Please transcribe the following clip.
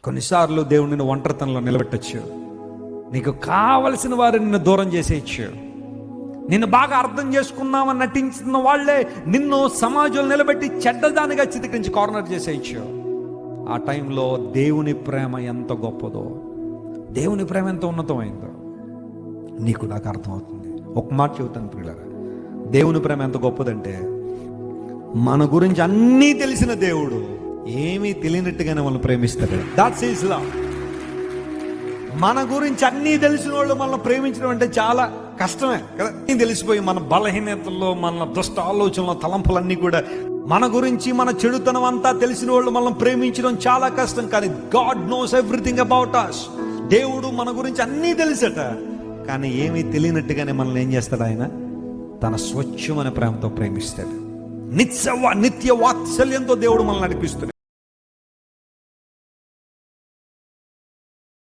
కొన్నిసార్లు దేవుడు నిన్ను ఒంటరితనంలో నిలబెట్టచ్చు. నీకు కావలసిన వారిని నిన్ను దూరం చేసేయచ్చు. నిన్ను బాగా అర్థం చేసుకున్నామని నటించిన వాళ్ళే నిన్ను సమాజంలో నిలబెట్టి చెడ్డదానిగా చిత్రీకరించి కార్నర్ చేసేయచ్చు. ఆ టైంలో దేవుని ప్రేమ ఎంత గొప్పదో, దేవుని ప్రేమ ఎంత ఉన్నతమైందో నీకు నాకు అర్థమవుతుంది. ఒక మాట చెబుతాను ప్రియులారా, దేవుని ప్రేమ ఎంత గొప్పదంటే, మన గురించి అన్నీ తెలిసిన దేవుడు ఏమీ తెలియనట్టుగానే మనల్ని ప్రేమిస్తాడు. That's his love. మన గురించి అన్నీ తెలిసిన వాళ్ళు మనల్ని ప్రేమించడం అంటే చాలా కష్టమే కదా. అన్నీ తెలిసిపోయి మన బలహీనతల్లో, మన దుష్ట ఆలోచనలో, తలంపులన్నీ కూడా, మన గురించి మన చెడుతనం అంతా తెలిసిన వాళ్ళు మనల్ని ప్రేమించడం చాలా కష్టం. కానీ God knows everything about us. దేవుడు మన గురించి అన్నీ తెలుసట, కానీ ఏమీ తెలియనట్టుగానే మనల్ని ఏం చేస్తాడు? ఆయన తన స్వచ్ఛమైన ప్రేమతో ప్రేమిస్తాడు. నిత్య వాత్సల్యంతో దేవుడు మనల్ని నడిపిస్తాడు.